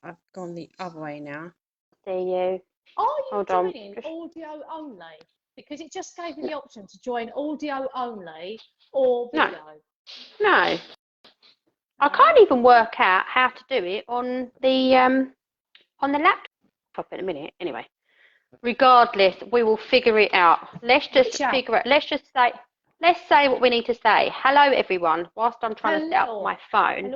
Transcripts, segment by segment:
I've gone the other way now. See you. Are you Hold on. doing audio only? Because it just gave you the option to join audio only or video. No. I can't even work out how to do it on the laptop in a minute. Anyway, regardless, we will figure it out. Let's just figure it. Let's say what we need to say. Hello, everyone. Whilst I'm trying to set up my phone.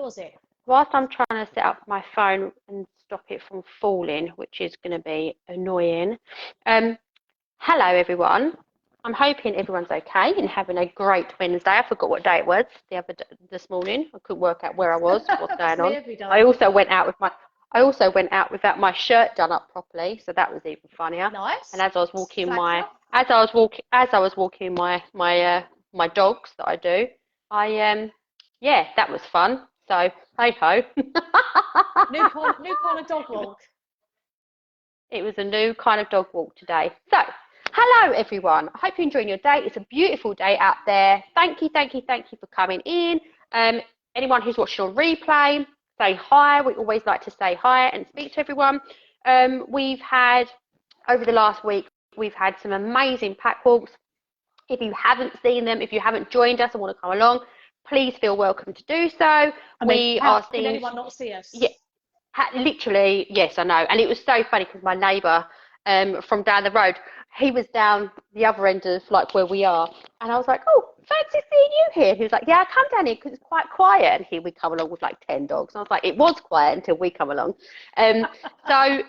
Whilst I'm trying to set up my phone and stop it from falling, which is going to be annoying. Hello, everyone. I'm hoping everyone's okay and having a great Wednesday. I forgot what day it was this morning. I couldn't work out where I was, what's going on. I also went out without my shirt done up properly, so that was even funnier. Nice. And as I was walking my dogs that I do, yeah, that was fun. So hey ho. New kind of dog walk. It was a new kind of dog walk today. So hello, everyone. I hope you're enjoying your day. It's a beautiful day out there. Thank you for coming in. Anyone who's watching on replay, say hi. We always like to say hi and speak to everyone. We've had, over the last week, we've had some amazing pack walks. If you haven't seen them, if you haven't joined us and want to come along, please feel welcome to do so. Can anyone not see us? Yeah. Literally, yes, I know. And it was so funny because my neighbour from down the road, he was down the other end of like where we are. And I was like, oh, fancy seeing you here. He was like, yeah, I come down here because it's quite quiet. And here we come along with like 10 dogs. And I was like, it was quiet until we come along. So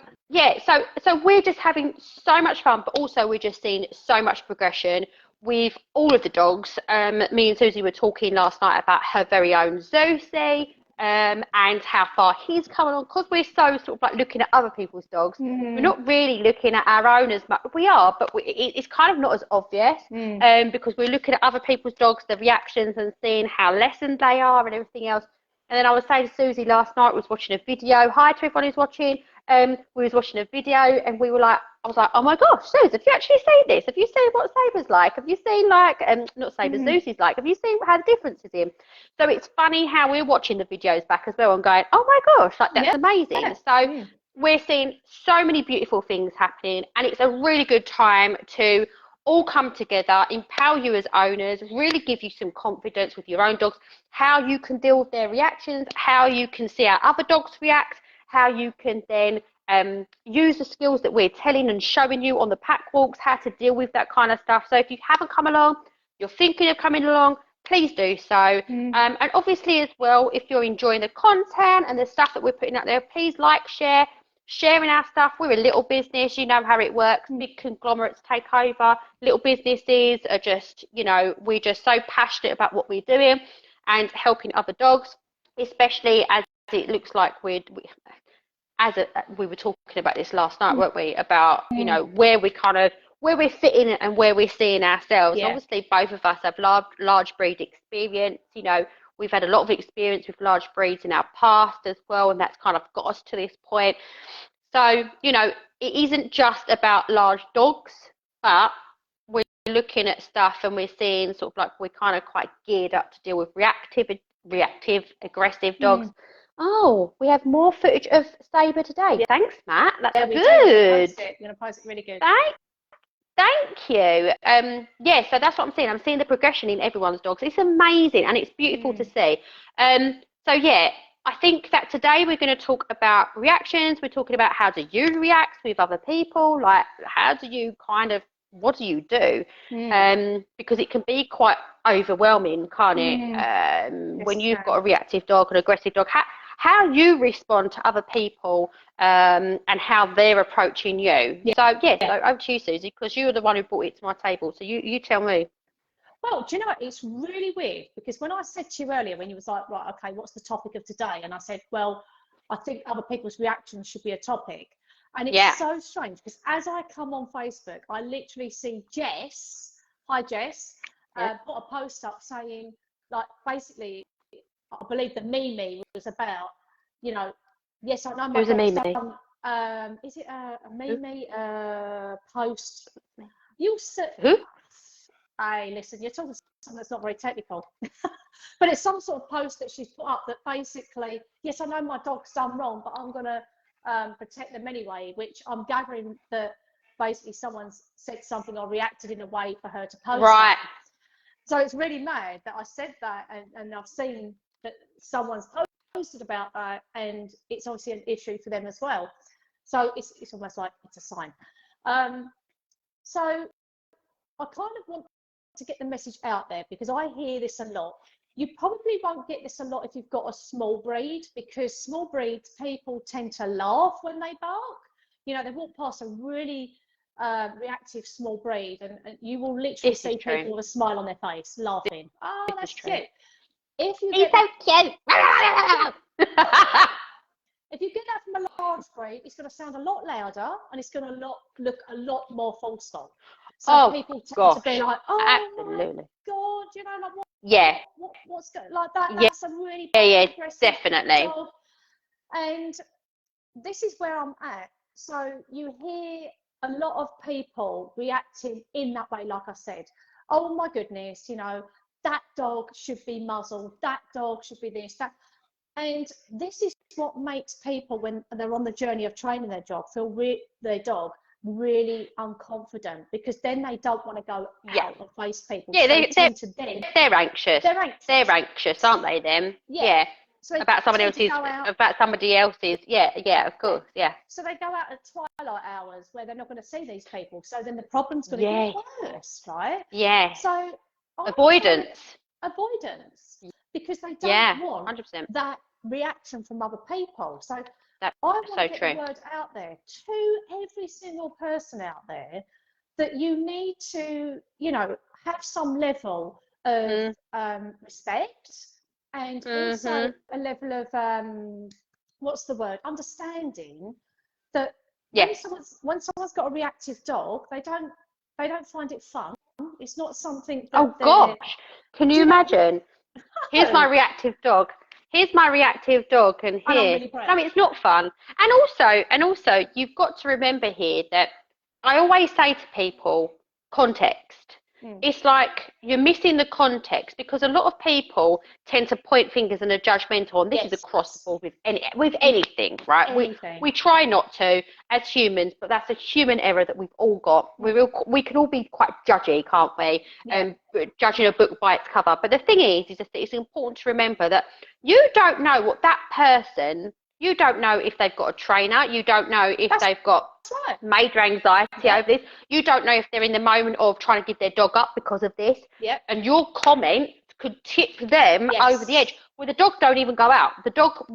we're just having so much fun, but also we're just seeing so much progression with all of the dogs. Me and Susie were talking last night about her very own Zosie. And how far he's coming on, because we're so sort of like looking at other people's dogs. We're not really looking at our own as much. We are, but it's kind of not as obvious because we're looking at other people's dogs, the reactions, and seeing how lessoned they are and everything else. And then I was saying to Susie last night, was watching a video. Hi to everyone who's watching. We was watching a video, and I was like, oh my gosh, Suze, have you actually seen this? Have you seen what Saber's like? Have you seen like, not Saber, Susie's like? Have you seen how the difference is in? So it's funny how we're watching the videos back as well and going, oh my gosh, like that's amazing. Yeah. So we're seeing so many beautiful things happening, and it's a really good time to all come together, empower you as owners, really give you some confidence with your own dogs, how you can deal with their reactions, how you can see how other dogs react, how you can then use the skills that we're telling and showing you on the pack walks, how to deal with that kind of stuff. So if you haven't come along, you're thinking of coming along, please do so. And obviously as well, if you're enjoying the content and the stuff that we're putting out there, please like, sharing our stuff. We're a little business, you know how it works. Big conglomerates take over. Little businesses are just, we're just so passionate about what we're doing and helping other dogs, especially as it looks like we were talking about this last night, weren't we? About, where we're fitting and where we're seeing ourselves. Yeah. Obviously, both of us have large breed experience. We've had a lot of experience with large breeds in our past as well, and that's kind of got us to this point. So, it isn't just about large dogs, but we're looking at stuff and we're seeing sort of like we're kind of quite geared up to deal with reactive, aggressive dogs. Oh, we have more footage of Saber today. Yeah. Thanks, Matt. That's good. You're going to post it really good. Thank you. So that's what I'm seeing. I'm seeing the progression in everyone's dogs. It's amazing and it's beautiful to see. I think that today we're going to talk about reactions. We're talking about how do you react with other people? Like, how do you what do you do? Because it can be quite overwhelming, can't it? When you've got a reactive dog, an aggressive dog, how you respond to other people and how they're approaching you. So, so over to you, Susie, because you were the one who brought it to my table. So you tell me. Well, do you know what? It's really weird because when I said to you earlier, when you was like, right, okay, what's the topic of today? And I said, well, I think other people's reactions should be a topic. And it's so strange because as I come on Facebook, I literally see Jess, hi Jess, put a post up saying, like, basically, I believe the Mimi was about, yes, I know my dog. Is it a Mimi post? You'll see. Who? hey, listen, you're talking something that's not very technical. But it's some sort of post that she's put up that basically, yes, I know my dog's done wrong, but I'm going to protect them anyway, which I'm gathering that basically someone's said something or reacted in a way for her to post Right. that. So it's really mad that I said that, and I've seen that someone's posted about that, and it's obviously an issue for them as well. So it's almost like it's a sign. So I kind of want to get the message out there, because I hear this a lot. You probably won't get this a lot if you've got a small breed, because small breeds, people tend to laugh when they bark. You know, they walk past a really reactive small breed, and you will literally see people with a smile on their face laughing. Oh, that's cute. If you He's so cute. If you get that from a large breed, it's going to sound a lot louder, and it's going to look a lot more forceful. So people tend to be like, oh, absolutely. My God, you know, like, what's going like that? That's a really aggressive definitely dog. And this is where I'm at. So you hear a lot of people reacting in that way, like I said. Oh my goodness, you know, that dog should be muzzled, that dog should be this, that. And this is what makes people, when they're on the journey of training their dog, feel their dog really unconfident, because then they don't want to go out and face people. Yeah, they're anxious. They're anxious, aren't they? Them. Yeah. So about somebody else's. About somebody else's. Yeah. Of course. Yeah. So they go out at twilight hours where they're not going to see these people. So then the problem's going to get worse, right? Yeah. So avoidance. Because they don't want 100%. that reaction from other people. So that's I want to get the word out there to every single person out there that you need to, you know, have some level of respect, and also a level of what's the word? Understanding that when someone's got a reactive dog, they don't find it fun. It's not something that oh gosh, can you imagine? Here's my reactive dog. And here, no, it's not fun. And also, you've got to remember here that I always say to people, context. It's like you're missing the context, because a lot of people tend to point fingers and are judgmental, and this is across the board with anything, right? We try not to as humans, but that's a human error that we've all got. We can all be quite judgy, can't we? Judging a book by its cover. But the thing is that it's important to remember that you don't know what that person. You don't know if they've got a trainer. You don't know if they've got major anxiety over this. You don't know if they're in the moment of trying to give their dog up because of this. And your comment could tip them over the edge. Well, the dog don't even go out. The dog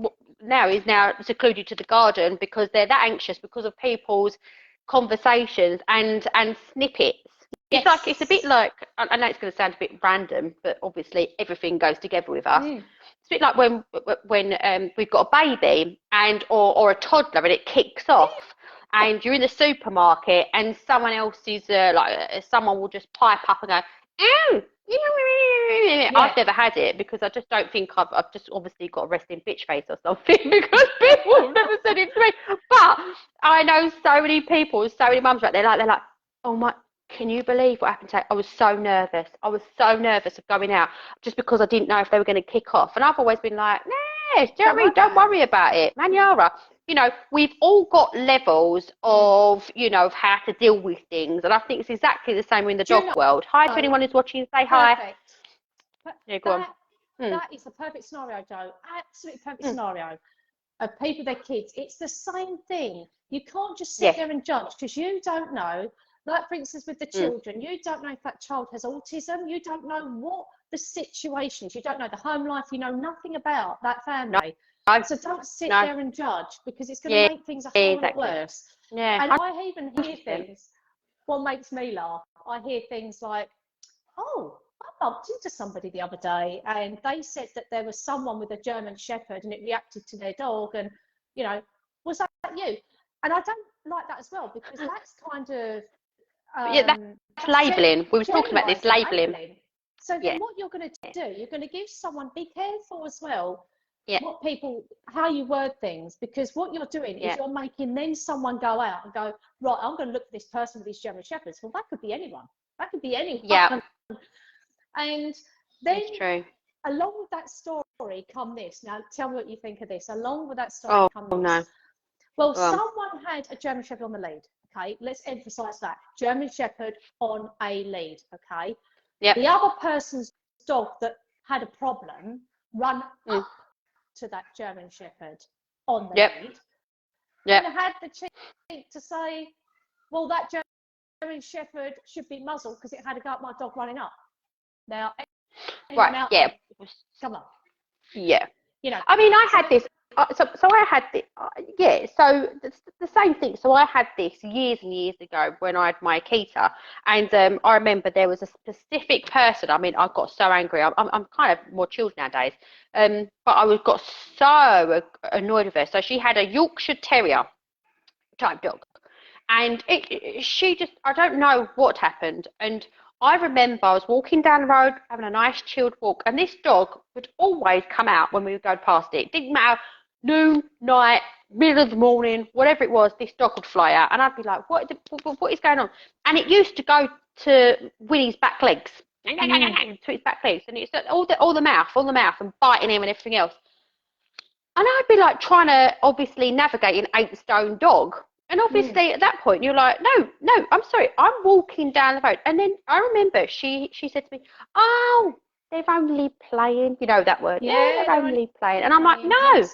is now secluded to the garden because they're that anxious because of people's conversations and snippets. It's a bit like, I know it's going to sound a bit random, but obviously everything goes together with us. It's a bit like when we've got a baby or a toddler and it kicks off, and you're in the supermarket and someone else is someone will just pipe up and go, "Ow!" I've never had it, because I just don't think I've just obviously got a resting bitch face or something, because people have never said it to me. But I know so many people, so many mums right there, they're like, oh my. Can you believe what happened today? I was so nervous. of going out just because I didn't know if they were going to kick off. And I've always been like, nah, don't worry about it. Maniara. You know, we've all got levels of, you know, of how to deal with things. And I think it's exactly the same in the dog world. Hi to anyone who's watching. Say hi. Go on. That is the perfect scenario, Joe. Absolutely perfect scenario of people, their kids. It's the same thing. You can't just sit there and judge, because you don't know. Like, for instance, with the children, you don't know if that child has autism. You don't know what the situation is. You don't know the home life. You know nothing about that family. So don't sit there and judge, because it's going to make things a whole lot worse. And I even hear things, what makes me laugh, I hear things like, oh, I bumped into somebody the other day and they said that there was someone with a German Shepherd and it reacted to their dog, and, you know, was that you? And I don't like that as well, because that's kind of... that's labelling. We were talking about this labelling. So then what you're going to do, you're going to give someone, be careful as well, how you word things, because what you're doing is you're making then someone go out and go, right, I'm going to look for this person with these German Shepherds. Well, that could be anyone. That could be anyone. And then It's true. along with that story come this. Now, tell me what you think of this. Along with that story come this. No. Well, someone had a German Shepherd on the lead. Okay, let's emphasise that. German Shepherd on a lead. Okay. Yep. The other person's dog that had a problem run up to that German Shepherd on the lead. Yep. And had the cheek to say, well, that German Shepherd should be muzzled because it had a go at my dog running up. Now, right, yeah. Come on. Yeah. You know. I mean, I had this. So I had this. Yeah. So the same thing. So I had this years and years ago when I had my Akita, and I remember there was a specific person. I mean, I got so angry. I'm kind of more chilled nowadays. But I got so annoyed with her. So she had a Yorkshire Terrier type dog, and she just, I don't know what happened. And I remember I was walking down the road having a nice chilled walk, and this dog would always come out when we would go past it. It didn't matter, noon, night, middle of the morning, whatever it was, this dog would fly out, and I'd be like, what is going on? And it used to go to Winnie's back legs, to its back legs, and it's all the mouth, and biting him and everything else. And I'd be like trying to obviously navigate an 8-stone dog. And obviously at that point you're like, no, I'm sorry, I'm walking down the road. And then I remember she said to me, oh, they're only playing. You know that word. Yeah, they're only playing. And I'm like, no.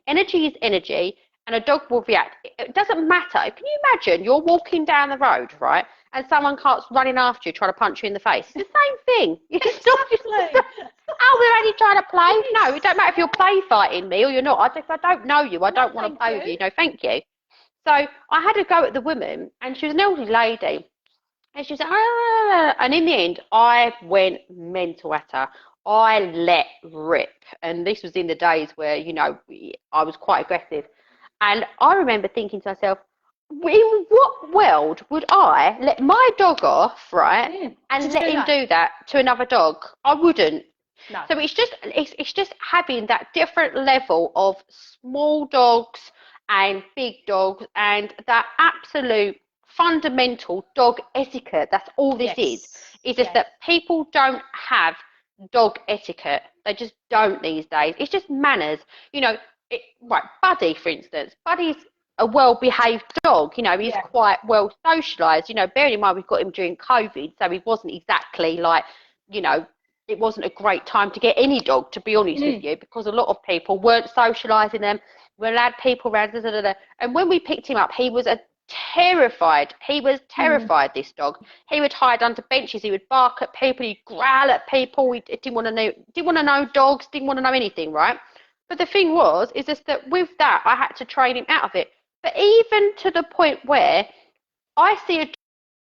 Energy is energy, and a dog will react. It doesn't matter. Can you imagine you're walking down the road, right, and someone comes running after you trying to punch you in the face? It's the same thing. Exactly. Oh, we're only trying to play. No, it don't matter if you're play fighting me or you're not. If I don't know you, I don't want to play with you. No, thank you. So I had to go at the woman, and she was an elderly lady, and she was like, and in the end, I went mental at her. I let rip, and this was in the days where, you know, I was quite aggressive. And I remember thinking to myself, in what world would I let my dog off, right, and let him do that to another dog? I wouldn't. No. So it's just having that different level of small dogs and big dogs, and that absolute fundamental dog etiquette. That's all this is. It's just that people don't have dog etiquette. They just don't these days. It's just manners. You know, right, Buddy, for instance. Buddy's a well-behaved dog. You know, he's quite well socialised. You know, bearing in mind we've got him during COVID, so he wasn't exactly like, you know, it wasn't a great time to get any dog, to be honest with you, because a lot of people weren't socialising them. We allowed people around, and when we picked him up, he was terrified. He was terrified, this dog. He would hide under benches. He would bark at people. He'd growl at people. He didn't want to know dogs, didn't want to know anything, right? But the thing is just that with that, I had to train him out of it. But even to the point where I see a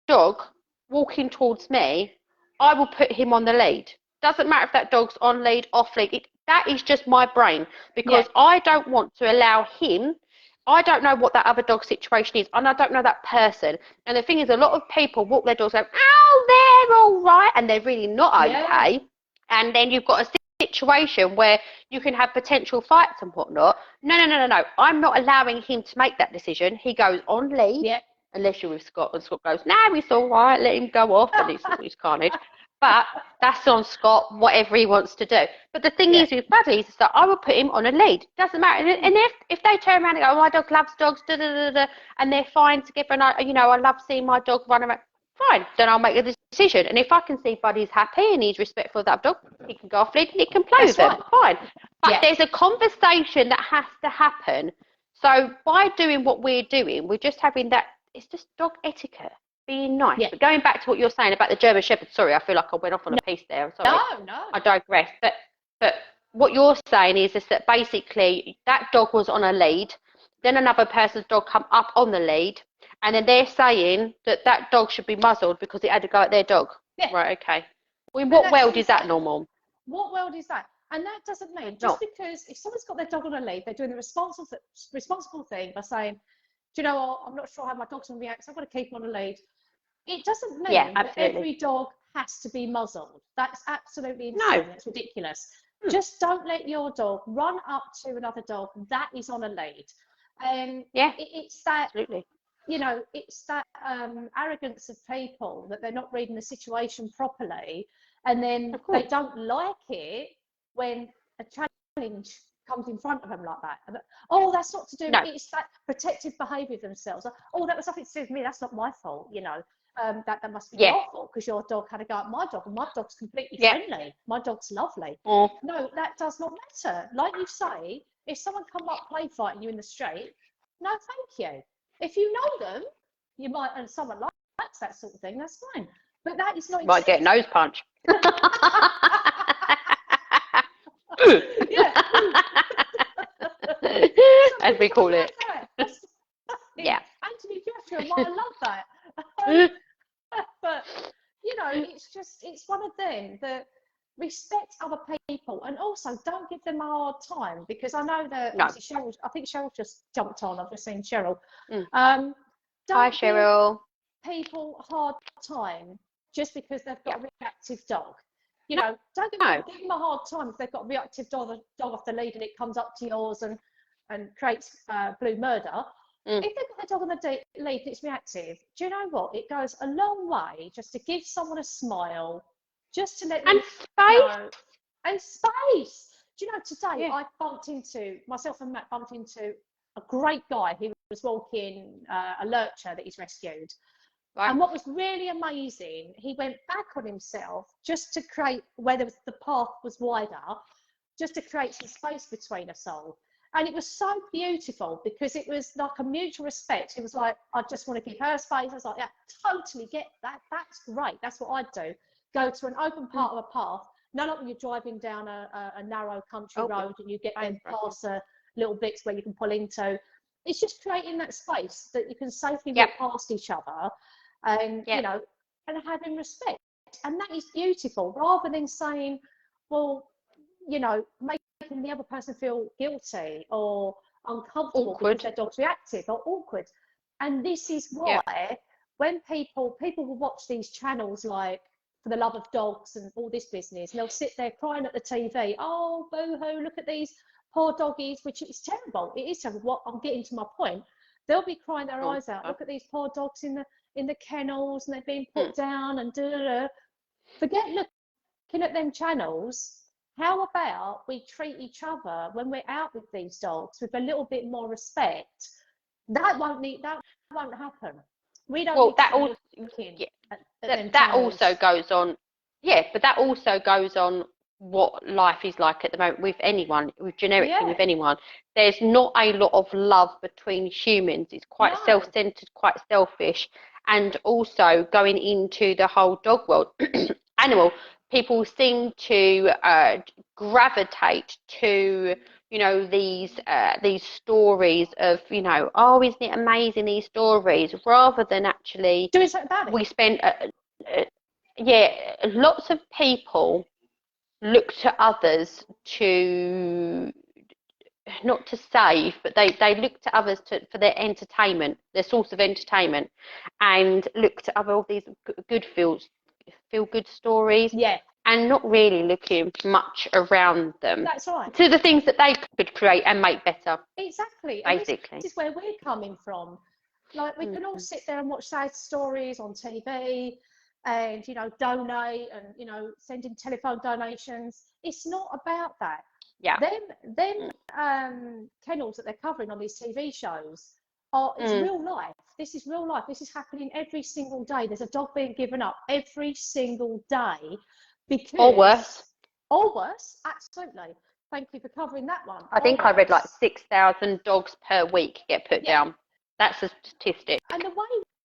dog walking towards me, I will put him on the lead. Doesn't matter if that dog's on lead, off lead. That is just my brain, because I don't want to allow him. I don't know what that other dog situation is, and I don't know that person. And the thing is, a lot of people walk their dogs going, oh, they're all right, and they're really not okay. And then you've got a situation where you can have potential fights and whatnot. No. I'm not allowing him to make that decision. He goes on lead, unless you're with Scott, and Scott goes, no, it's all right, let him go off, and it's carnage. But that's on Scott, whatever he wants to do. But the thing is with Buddies, is that I will put him on a lead. Doesn't matter. And if they turn around and go, oh, my dog loves dogs, and they're fine together, and I love seeing my dog run around, fine, then I'll make a decision. And if I can see Buddy's happy and he's respectful of that dog, he can go off lead and he can play with them. Fine. But there's a conversation that has to happen. So by doing what we're doing, we're just having that, it's just dog etiquette. Being nice. But going back to what you're saying about the German Shepherd, sorry, I feel like I went off on a piece there. I'm sorry. No. I digress. But what you're saying is that basically that dog was on a lead, then another person's dog come up on the lead, and then they're saying that dog should be muzzled because it had to go at their dog. Yeah. Right, okay. Well, in what world is that normal? What world is that? And that doesn't mean, because if someone's got their dog on a lead, they're doing the responsible thing by saying, do you know what, I'm not sure how my dog's going to react, so I've got to keep him on a lead. It doesn't mean that every dog has to be muzzled. That's absolutely insane. That's ridiculous. Just don't let your dog run up to another dog that is on a lead. It's that. Absolutely. you know, it's that arrogance of people that they're not reading the situation properly, and then they don't like it when a challenge comes in front of them like that. Oh, that's not to do. No. It's that protective behaviour of themselves. Oh, that was nothing to do with me. That's not my fault. You know, that must be your fault because your dog had a go at my dog, and my dog's completely friendly. My dog's lovely. No, that does not matter. Like you say, if someone come up play fighting you in the street, no, thank you. If you know them, you might, and someone likes that sort of thing, that's fine. But that is not. Might get a nose punch. Yeah. As we call it. Yeah. Anthony Joshua might love that. But, you know, it's one of them that respect other people and also don't give them a hard time, because I know that Cheryl, I think Cheryl just jumped on. I've just seen Cheryl. Hi, Cheryl. People a hard time just because they've got a reactive dog. You know, don't give them a hard time if they've got a reactive dog off the lead and it comes up to yours and creates blue murder. If they've got the dog on the lead and it's reactive, do you know what? It goes a long way just to give someone a smile, just to let them know. And space. Do you know, today myself and Matt bumped into a great guy who was walking a lurcher that he's rescued. Right. And what was really amazing, he went back on himself just to create, where the path was wider, just to create some space between us all. And it was so beautiful because it was like a mutual respect. He was like, I just want to give her space. I was like, yeah, totally get that. That's great. That's what I'd do. Go to an open part of a path. Not like when you're driving down a narrow country road and you get them past little bits where you can pull into. It's just creating that space that you can safely walk past each other. And you know, and having respect, and that is beautiful, rather than saying, well, you know, making the other person feel guilty or uncomfortable because their dog's reactive or awkward. And this is why when people will watch these channels like For the Love of Dogs and all this business, and they'll sit there crying at the TV, oh boo-hoo, look at these poor doggies, which is terrible. It is terrible. What I'm getting to my point, they'll be crying their eyes out. Look at these poor dogs in the kennels and they're being put down and Forget looking at them channels. How about we treat each other when we're out with these dogs with a little bit more respect? That won't happen. We don't. Well, that also goes on. Yeah, but that also goes on what life is like at the moment with anyone, generically with anyone. There's not a lot of love between humans. It's quite self-centered, quite selfish. And also going into the whole dog world, animal, people seem to gravitate to, you know, these stories of, you know, oh, isn't it amazing, these stories, rather than actually doing something about it. We spend, lots of people look to others to, not to save, but they look to others for their entertainment, their source of entertainment, and look to other of these good feel good stories, and not really looking much around them. That's right. To the things that they could create and make better. Exactly. Basically, this is where we're coming from. Like, we can all sit there and watch sad stories on TV, and, you know, donate and, you know, send in telephone donations. It's not about that. Yeah. Them kennels that they're covering on these TV shows it's real life. This is real life. This is happening every single day. There's a dog being given up every single day because... Or worse. Or worse, absolutely. Thank you for covering that one. I think I read like 6,000 dogs per week get put down. That's a statistic.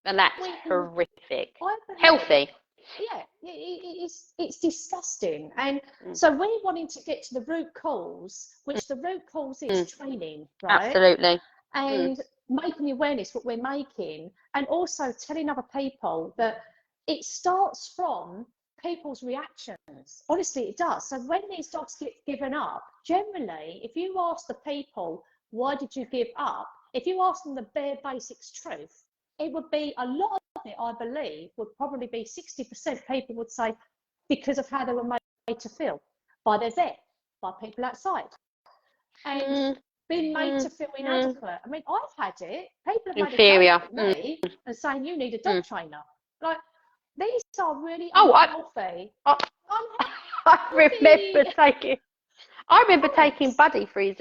And that's horrific. Healthy. Yeah, it's disgusting. And so we're wanting to get to the root cause, which the root cause is training, right? Absolutely. And making the awareness what we're making, and also telling other people that it starts from people's reactions. Honestly, it does. So when these dogs get given up, generally, if you ask the people, why did you give up? If you ask them the bare basics truth, it would be a lot of it, I believe, would probably be 60% people would say because of how they were made to feel by their vet, by people outside. And been made to feel inadequate. I mean, I've had it. People have Inferior. made a joke at me and saying you need a dog trainer. Like, these are really Oh, unhealthy. I remember taking Buddy for his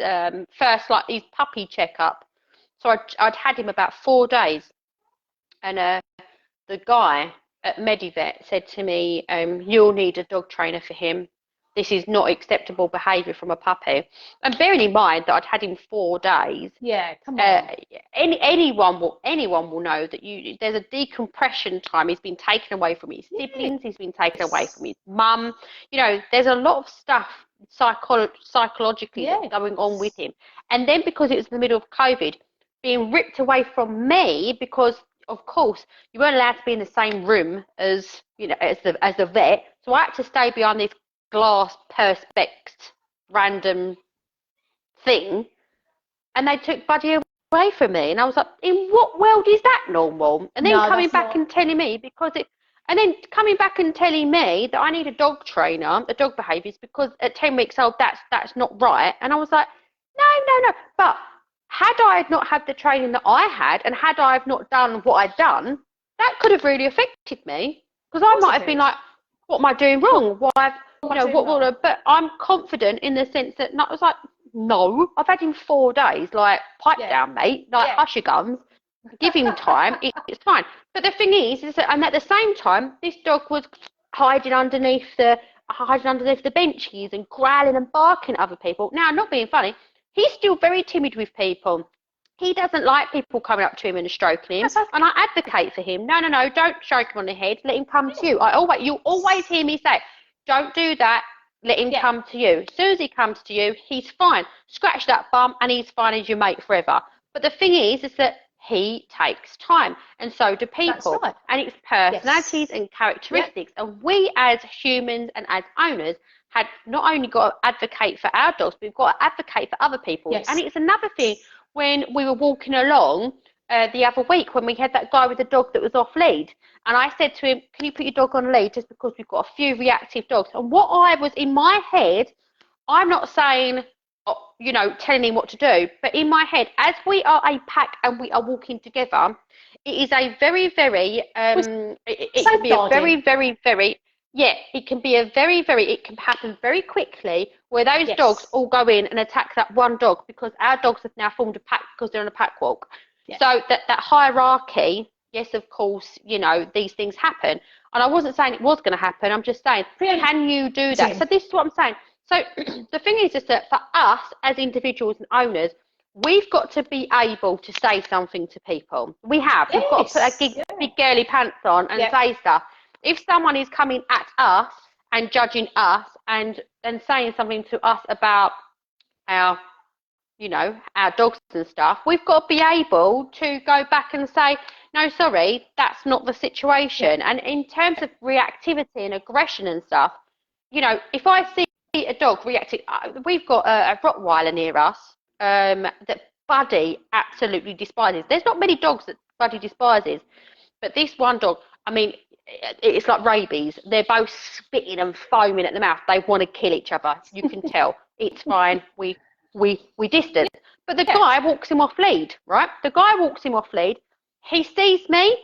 first, like, his puppy checkup. So I'd had him about 4 days, and the guy at Medivet said to me, "You'll need a dog trainer for him. This is not acceptable behaviour from a puppy." And bearing in mind that I'd had him 4 days, yeah, come on. Anyone will know that there's a decompression time. He's been taken away from his siblings. He's been taken away from his mum. There's a lot of stuff psychologically that's going on with him. And then because it was in the middle of COVID, being ripped away from me because, of course, you weren't allowed to be in the same room as the vet. So I had to stay behind this glass perspex random thing, and they took Buddy away from me, and I was like, in what world is that normal? And then coming back and telling me that I need a dog trainer, a dog behaviourist, because at 10 weeks old that's not right. And I was like, no. But had I not had the training that I had, and had I not done what I'd done, that could have really affected me, because I might have been like, what am I doing wrong? But I'm confident in the sense that I was like, no, I've had him 4 days, like, pipe down, mate, like, hush your gums, give him time, it's fine. But the thing is that, and at the same time, this dog was hiding underneath the benches and growling and barking at other people. Now, not being funny, he's still very timid with people. He doesn't like people coming up to him and stroking him, and I advocate for him. No, don't stroke him on the head, let him come to you. You always hear me say, don't do that, let him come to you. As soon as he comes to you, he's fine. Scratch that bum and he's fine as your mate forever. But the thing is that he takes time, and so do people. Right. And it's personalities and characteristics. Yeah. And we as humans and as owners had not only got to advocate for our dogs, but we've got to advocate for other people. Yes. And it's another thing when we were walking along the other week when we had that guy with the dog that was off lead. And I said to him, can you put your dog on lead, just because we've got a few reactive dogs. And what I was in my head, I'm not saying, telling him what to do, but in my head, as we are a pack and we are walking together, it is a very, very, it can be a very, very, very, it can happen very quickly where those dogs all go in and attack that one dog, because our dogs have now formed a pack because they're on a pack walk. Yeah. So that hierarchy, yes, of course, these things happen. And I wasn't saying it was going to happen. I'm just saying, can you do that? So this is what I'm saying. So the thing is just that for us as individuals and owners, we've got to be able to say something to people. We've got to put our big girly pants on and say stuff. If someone is coming at us and judging us and saying something to us about our dogs and stuff, we've got to be able to go back and say, no, sorry, that's not the situation. Yeah. And in terms of reactivity and aggression and stuff, if I see a dog reacting, we've got a Rottweiler near us that Buddy absolutely despises. There's not many dogs that Buddy despises, but this one dog, I mean, it's like rabies. They're both spitting and foaming at the mouth. They want to kill each other. You can tell. It's fine. We distance. But the guy walks him off lead, right? The guy walks him off lead. He sees me,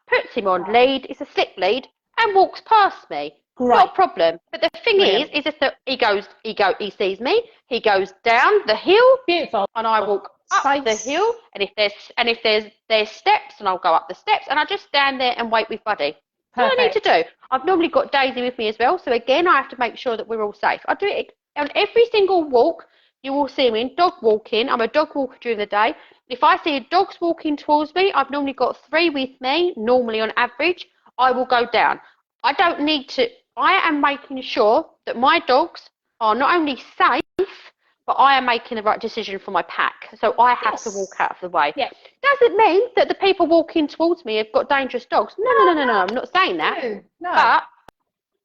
puts him on lead. It's a slip lead, and walks past me. Great. Not a problem. But the thing is that he sees me. He goes down the hill. Beautiful. And I walk up the hill. And if there's steps, and I'll go up the steps, and I just stand there and wait with Buddy. That's all I need to do. I've normally got Daisy with me as well. So again, I have to make sure that we're all safe. I do it on every single walk. You will see me in dog walking. I'm a dog walker during the day. If I see dogs walking towards me, I've normally got 3 with me, normally on average. I will go down. I don't need to. I am making sure that my dogs are not only safe, but I am making the right decision for my pack. So I have to walk out of the way. Yeah. Doesn't mean that the people walking towards me have got dangerous dogs. No. I'm not saying that. No. But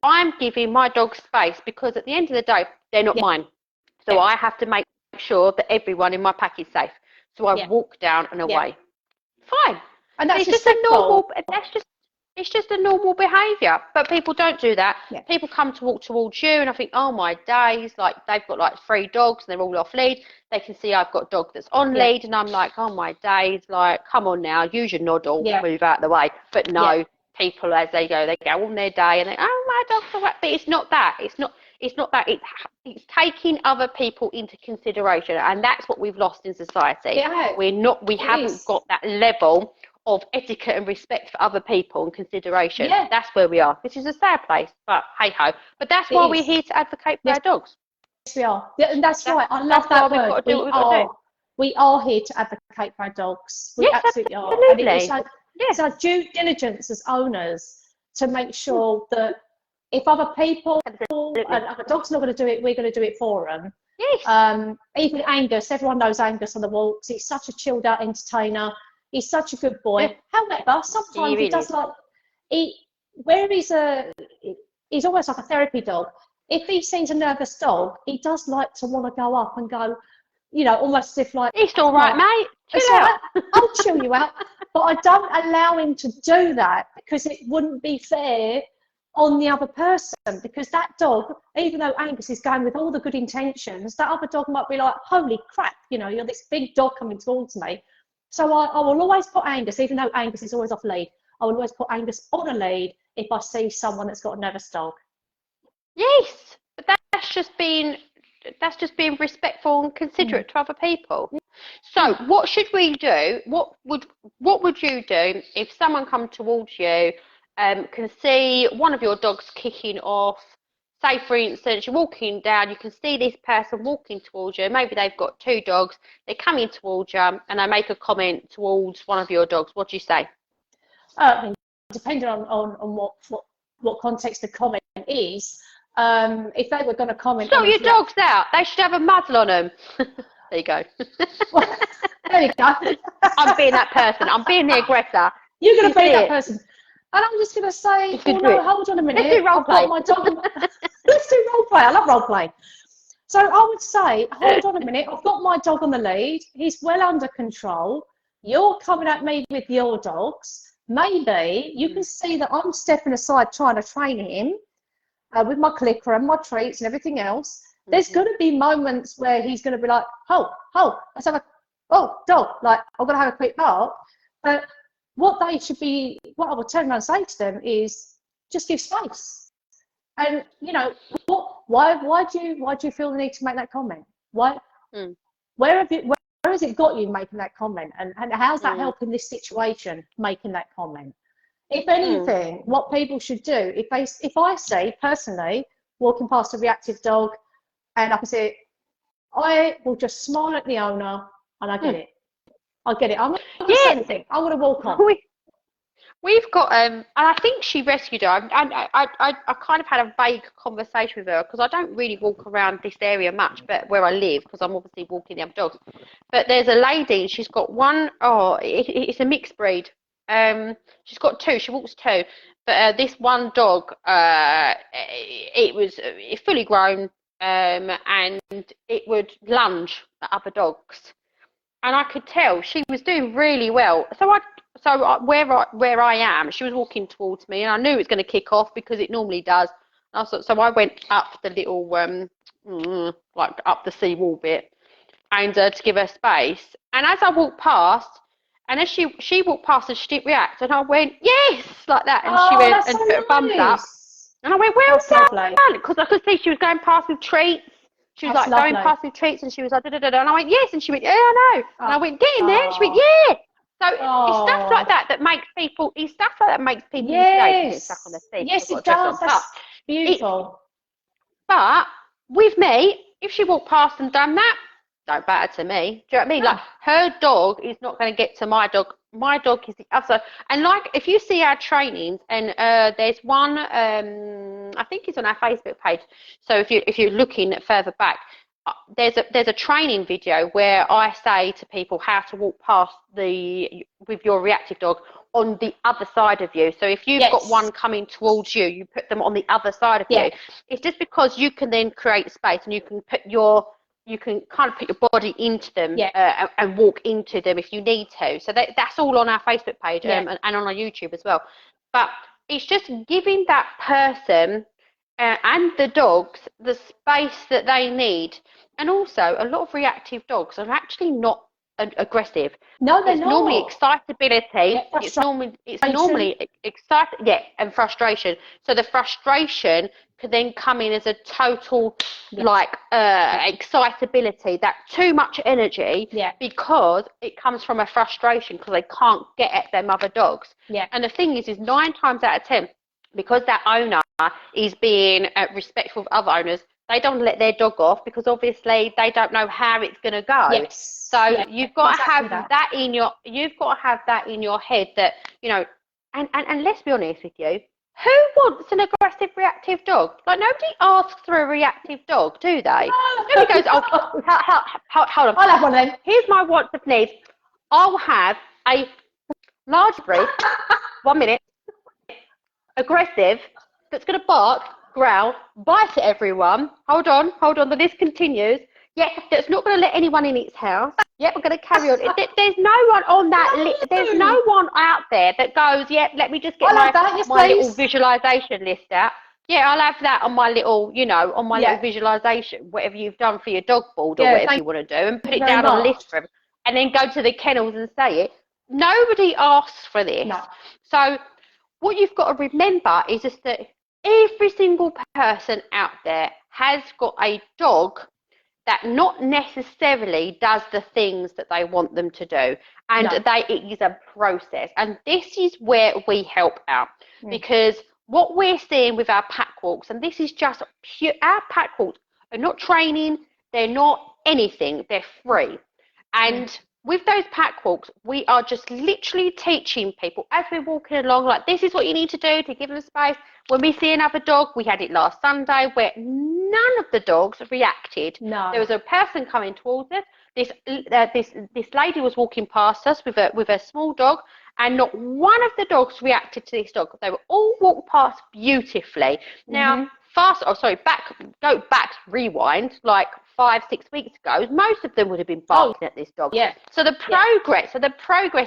I'm giving my dogs space, because at the end of the day, they're not mine. So I have to make sure that everyone in my pack is safe. So I walk down and away. Fine. And that's just a normal. It's just a normal behaviour, but people don't do that. Yeah. People come to walk towards you, and I think, oh my days, like they've got like 3 dogs, and they're all off lead. They can see I've got a dog that's on lead, and I'm like, oh my days, like come on now, use your noddle, move out of the way. But no, people as they go on their day, and they, oh my dog's all right. But it's not that. It's not that. It's taking other people into consideration, and that's what we've lost in society. Yeah, we haven't got that level of etiquette and respect for other people and consideration. Yeah. That's where we are, which is a sad place, but hey ho. But that's why we're here to advocate for our dogs. Yes, we are. Yeah, and that's right. I love that word. We are here to advocate for our dogs. We absolutely are. And it's our due diligence as owners to make sure that if other people and other dogs not going to do it, we're going to do it for them. Yes. Even Angus, everyone knows Angus on the walks. He's such a chilled out entertainer. He's such a good boy. Yeah. However, sometimes he does like he's almost like a therapy dog. If he sees a nervous dog, he does like to want to go up and go, you know, almost as if like, it's all right, mate. Chill out. I'll chill you out. But I don't allow him to do that because it wouldn't be fair on the other person, because that dog, even though Angus is going with all the good intentions, that other dog might be like, holy crap, you know, you're this big dog coming towards me. So I will always put Angus, even though Angus is always off lead, I will always put Angus on a lead if I see someone that's got a nervous dog. Yes, but that's just being respectful and considerate to other people. So what should we do? What would you do if someone come towards you, can see one of your dogs kicking off? Say, for instance, you're walking down, you can see this person walking towards you. Maybe they've got 2 dogs. They're coming towards you, and they make a comment towards one of your dogs. What do you say? Depending on what context the comment is, if they were going to comment... Sort your dogs out. They should have a muzzle on them. There you go. Well, there you go. I'm being that person. I'm being the aggressor. You're going to be that person. And I'm just going to say, hold on a minute. Let's do role play. Let's do role play. I love role play. So I would say, hold on a minute. I've got my dog on the lead. He's well under control. You're coming at me with your dogs. Maybe you can see that I'm stepping aside trying to train him with my clicker and my treats and everything else. There's going to be moments where he's going to be like, let's have dog. Like, I'm going to have a quick bark. But what I would turn around and say to them is just give space. And you know, why do you feel the need to make that comment? Where has it got you making that comment? And how's that helping this situation, making that comment? If anything, what people should do, if I see personally walking past a reactive dog and I can see it, I will just smile at the owner and I get it. I get it. I'm not going to say anything. I'm going to walk on. We've got, and I think she rescued her. I kind of had a vague conversation with her because I don't really walk around this area much, but where I live, because I'm obviously walking the other dogs. But there's a lady, and she's got one. It's a mixed breed. She's got 2. She walks 2. But this one dog, it was fully grown, and it would lunge at other dogs. And I could tell she was doing really well. So where I am, she was walking towards me, and I knew it was going to kick off because it normally does. So I went up the little, like up the seawall bit, and to give her space. And as I walked past, and as she walked past and she didn't react, and I went yes like that, and she went and put her thumbs up, and I went well done, because I could see she was going past with treats. She was going past with treats, and she was like, da, da, da, da. And I went, yes. And she went, yeah, I know. And I went, get in there. And she went, yeah. So it's stuff like that that makes people, stuck on their feet. Yes, it does. That's beautiful. But with me, if she walked past and done that, don't matter to me. Do you know what I mean? Like, her dog is not going to get to my dog. My dog is the other. And like, if you see our trainings, and there's one, I think it's on our Facebook page. So if you're looking further back, there's a training video where I say to people how to walk past with your reactive dog on the other side of you. So if you've got one coming towards you, you put them on the other side of you. It's just because you can then create space, and you can kind of put your body into them and walk into them if you need to. So that's all on our Facebook page and on our YouTube as well. But it's just giving that person and the dogs the space that they need. And also, a lot of reactive dogs are actually not aggressive. No, they're It's not. normally excitability. Yeah, It's normally and frustration. So the frustration could then come in as a total excitability, that too much energy, because it comes from a frustration because they can't get at them other dogs. Yeah. And the thing is 9 times out of 10, because that owner is being respectful of other owners, they don't let their dog off because obviously they don't know how it's going to go. Yes. So you've got to have that in your head that, you know, and let's be honest with you, who wants an aggressive reactive dog? Like, nobody asks for a reactive dog, do they? Nobody goes, oh, hold on. I'll have one of them. Here's my wants and needs. I'll have a large breed, 1 minute, aggressive, that's going to bark, growl, bite at everyone. Hold on, the list continues. Yeah, that's not going to let anyone in its house. Yeah, we're going to carry on. There's no one on that list. There's no one out there that goes, yeah, let me just get my little visualization list out. Yeah, I'll have that on my little, you know, on my little visualization, whatever you've done for your dog board or whatever you want to do, and put it down on a list for them, and then go to the kennels and say it. Nobody asks for this. No. So what you've got to remember is just that every single person out there has got a dog that not necessarily does the things that they want them to do, and it is a process. And this is where we help out, because what we're seeing with our pack walks, and this is just pure, our pack walks are not training, they're not anything, they're free. And with those pack walks, we are just literally teaching people as we're walking along, like, this is what you need to do to give them space. When we see another dog, we had it last Sunday where none of the dogs reacted. No. There was a person coming towards us. This lady was walking past us with a small dog, and not one of the dogs reacted to this dog. They were all walked past beautifully. Now, rewind, like 5-6 weeks ago, most of them would have been barking at this dog. Yeah. So the progress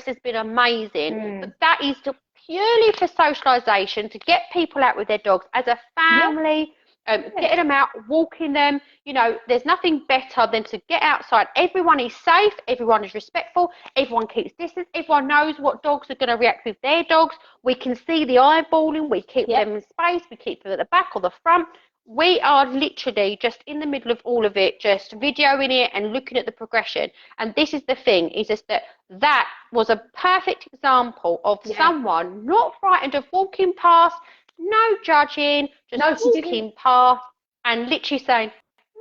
has been amazing. But that is purely for socialisation, to get people out with their dogs as a family, getting them out, walking them. You know, there's nothing better than to get outside. Everyone is safe, everyone is respectful, everyone keeps distance, everyone knows what dogs are going to react with their dogs. We can see the eyeballing, we keep them in space, we keep them at the back or the front. We are literally just in the middle of all of it, just videoing it and looking at the progression. And this is the thing, is just that was a perfect example of someone not frightened of walking past, no judging, just walking past and literally saying,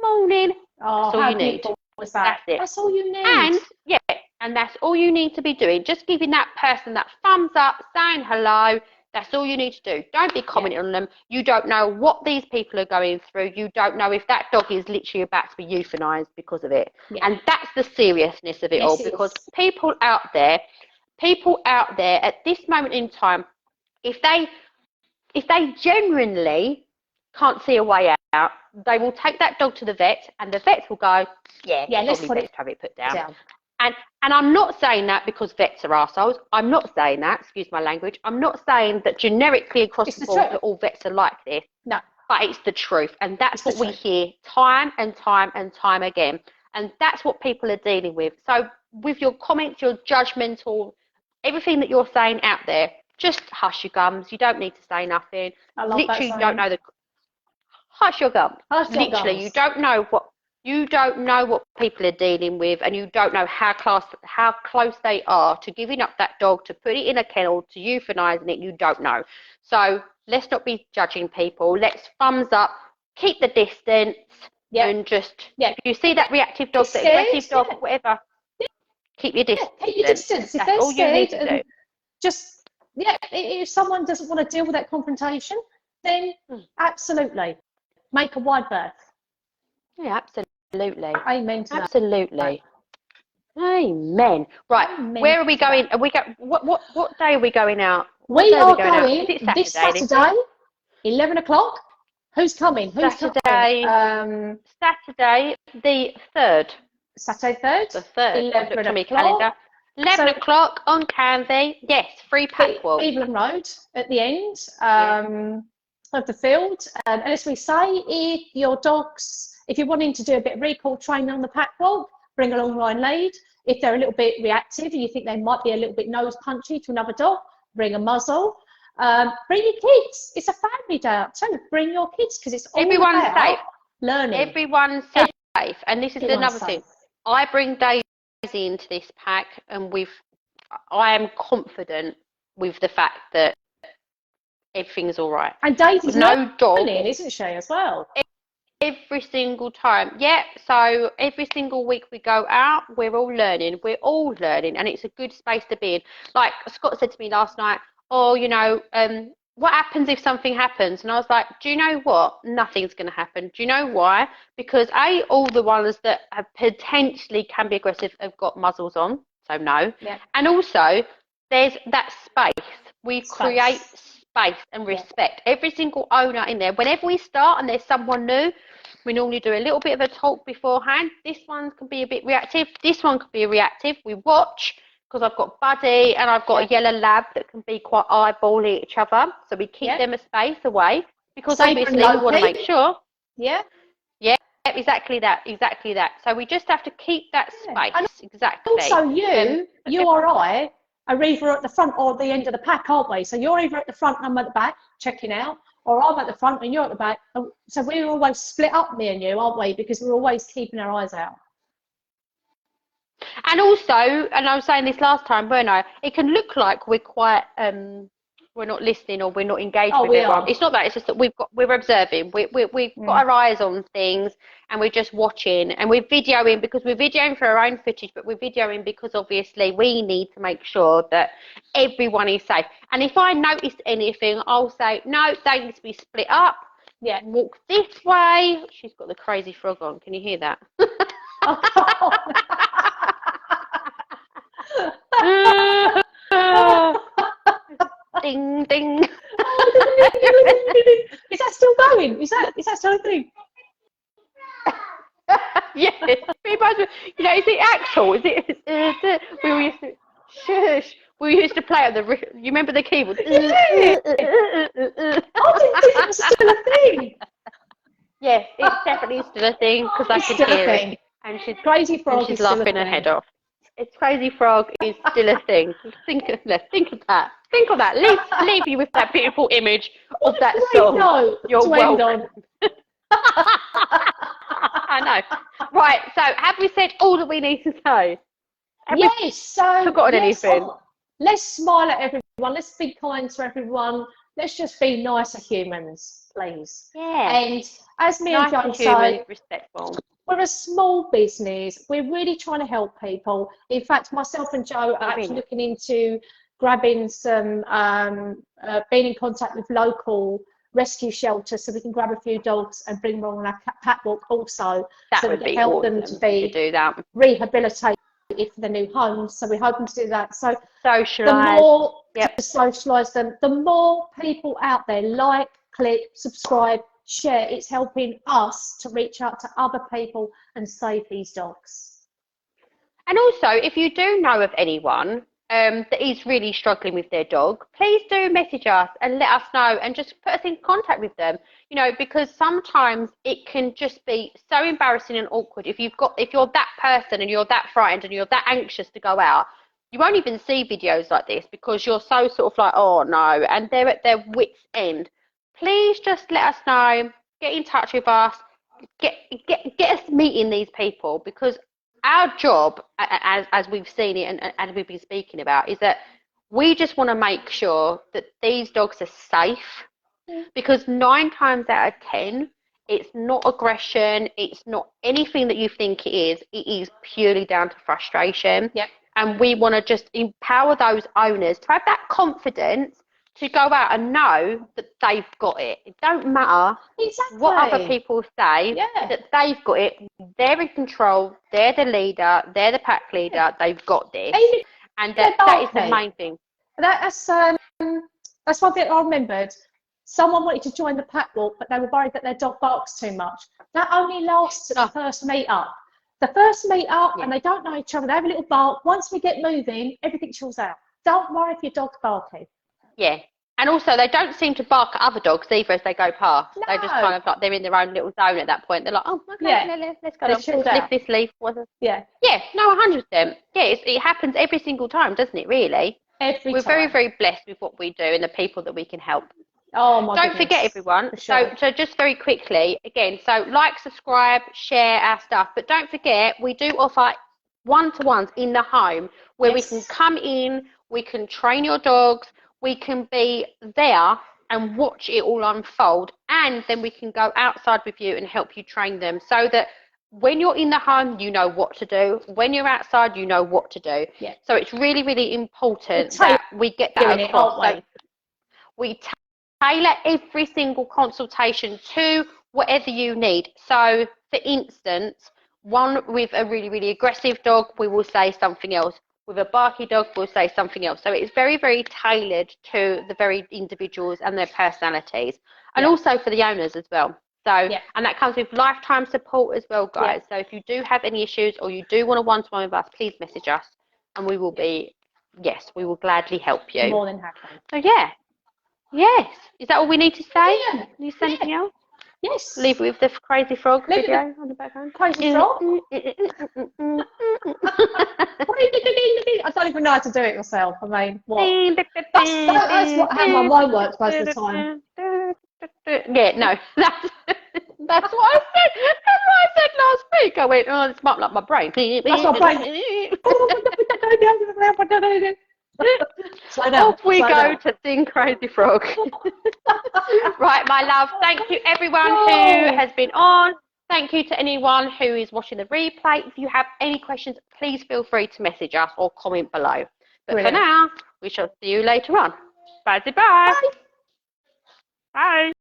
morning, that's all you need. That's it. That's all you need. And that's all you need to be doing. Just giving that person that thumbs up, saying hello. That's all you need to do. Don't be commenting on them. You don't know what these people are going through. You don't know if that dog is literally about to be euthanized because of it. Yeah. And that's the seriousness of it all, because people out there at this moment in time, if they genuinely can't see a way out, they will take that dog to the vet, and the vets will go, let's have it put down. And I'm not saying that because vets are arseholes. I'm not saying that, excuse my language. I'm not saying that generically across the board that all vets are like this. No. But it's the truth. And that's what we hear time and time and time again. And that's what people are dealing with. So with your comments, your judgmental, everything that you're saying out there, just hush your gums. You don't need to say nothing. I love literally, that you don't know hush your gums. Literally, you don't know what people are dealing with, and you don't know how close they are to giving up that dog, to put it in a kennel, to euthanizing it. You don't know. So let's not be judging people. Let's thumbs up, keep the distance, and just if you see that reactive dog, that aggressive dog, whatever, keep your distance. Keep your distance. If they're all you need to do. Just if someone doesn't want to deal with that confrontation, then absolutely make a wide berth. Yeah, absolutely. Amen to absolutely. That. Amen. Right. Amen. Where are we going? Are we what day are we going out? We are going this Saturday, 11 o'clock. Who's coming? Saturday the 3rd. Saturday 3rd. The 3rd. 11 o'clock. 11 o'clock on Canvey. Yes, free pack walk. Evelyn Road at the end of the field. And as we say, if you're wanting to do a bit of recall training on the pack walk, bring a long line lead. If they're a little bit reactive and you think they might be a little bit nose punchy to another dog, bring a muzzle. Bring your kids. It's a family day out too. Bring your kids, because it's all Everyone's about safe. learning. Everyone's safe. And this is another thing. I bring Daisy into this pack, and I am confident with the fact that everything's all right. And Daisy's no dog, isn't she, as well? Every single time. Yeah, so every single week we go out, we're all learning. And it's a good space to be in. Like Scott said to me last night, oh, what happens if something happens? And I was like, do you know what? Nothing's going to happen. Do you know why? Because all the ones that have potentially can be aggressive have got muzzles on, so no. Yeah. And also, there's that space. We create space and respect. Every single owner in there. Whenever we start and there's someone new, we normally do a little bit of a talk beforehand. This one can be a bit reactive. This one can be reactive. We watch, because I've got Buddy and I've got a yellow lab that can be quite eyeballing each other. So we keep them a space away, because obviously we want to make sure. Yeah. Yeah, exactly that. So we just have to keep that space. And exactly. Also, you or I are either at the front or the end of the pack, aren't we? So you're either at the front and I'm at the back, checking out, or I'm at the front and you're at the back. So we're always split up, me and you, aren't we? Because we're always keeping our eyes out. And also, and I was saying this last time, weren't I? It can look like we're quite, we're not listening or we're not engaged with everyone. It's not that. It's just that we're observing. We've got our eyes on things, and we're just watching, and we're videoing, because we're videoing for our own footage, but we're videoing because obviously we need to make sure that everyone is safe. And if I notice anything, I'll say, no, they need to be split up. Yeah, walk this way. She's got the crazy frog on. Can you hear that? Ding ding. Is that still going? Is that still a thing? Yes. Is it actual? Is it? We used to shush. We used to play on the. You remember the keyboard? I didn't think it was still a thing. Yes, it's definitely still a thing, because I can hear it. And she's Crazy Frog. She's laughing her head off. It's Crazy Frog is still a thing. Think of that. Think of that. Leave you with that beautiful image of that song. No, you're welcome. I know. Right. So, have we said all that we need to say? Yes. So forgotten anything? Let's smile at everyone. Let's be kind to everyone. Let's just be nicer humans, please. Yeah. And as me and Joe say, respectful. We're a small business. We're really trying to help people. In fact, myself and Joe are actually looking into grabbing some, being in contact with local rescue shelters, so we can grab a few dogs and bring them on our pack walk also. That so would we can be help awesome them to be do that. Rehabilitated for the new homes. So we're hoping to do that. So socialise. The more to socialise them, the more people out there like, click, subscribe, share. It's helping us to reach out to other people and save these dogs. And also, if you do know of anyone that is really struggling with their dog, please do message us and let us know, and just put us in contact with them. Because sometimes it can just be so embarrassing and awkward if you're that person and you're that frightened and you're that anxious to go out. You won't even see videos like this because you're so sort of like, oh no, and they're at their wits' end. Please just let us know, get in touch with us, get us meeting these people, because our job, as we've seen it and as we've been speaking about, is that we just want to make sure that these dogs are safe, because 9 times out of 10, it's not aggression, it's not anything that you think it is purely down to frustration. Yep. And we want to just empower those owners to have that confidence to go out and know that they've got it. It don't matter what other people say, that they've got it. They're in control. They're the leader. They're the pack leader. They've got this. And that is the main thing. That's one thing I remembered. Someone wanted to join the pack walk, but they were worried that their dog barks too much. That only lasts at the first meet-up. The first meet up Yeah. and they don't know each other, they have a little bark. Once we get moving, everything chills out. Don't worry if your dog's barking. Yeah. And also, they don't seem to bark at other dogs either as they go past. No. They just kind of like, they're in their own little zone at that point. They're like, oh, okay, Yeah. let's go They're on. chilled Let's out. lift this leaf. Yeah, Yeah, no, 100%. Yeah, it happens every single time, doesn't it, really? every We're time. very, very blessed with what we do and the people that we can help. Oh my Don't goodness. forget, everyone. For sure. So just very quickly, again, so like, subscribe, share our stuff. But don't forget, we do offer one-to-ones in the home where we can come in, we can train your dogs, we can be there and watch it all unfold, and then we can go outside with you and help you train them so that when you're in the home, you know what to do. When you're outside, you know what to do. Yeah. So it's really, really important that we get that across. Aren't So we tailor every single consultation to whatever you need. So, for instance, one with a really, really aggressive dog, we will say something else. With a barky dog, we'll say something else. So it's very, very tailored to the very individuals and their personalities, and also for the owners as well. So, and that comes with lifetime support as well, guys. So if you do have any issues or you do want a one-to-one with us, please message us, and we will be, yes, we will gladly help you. More than happy. So yeah. Yes. Is that all we need to say? Yeah. Can you say anything else? Yes. Leave it with the crazy frog Leave video on the background. Crazy frog. I don't even know how to do it myself. I mean, what? That's how my mind works most of the time. Yeah, no, that's what I said. That's what I said last week. I went, oh, it's like my brain. That's my brain. Off we go to sing Crazy Frog. Right, my love. Thank you, everyone who has been on. Thank you to anyone who is watching the replay. If you have any questions, please feel free to message us or comment below. But for now, we shall see you later on. Bye. Bye. Bye.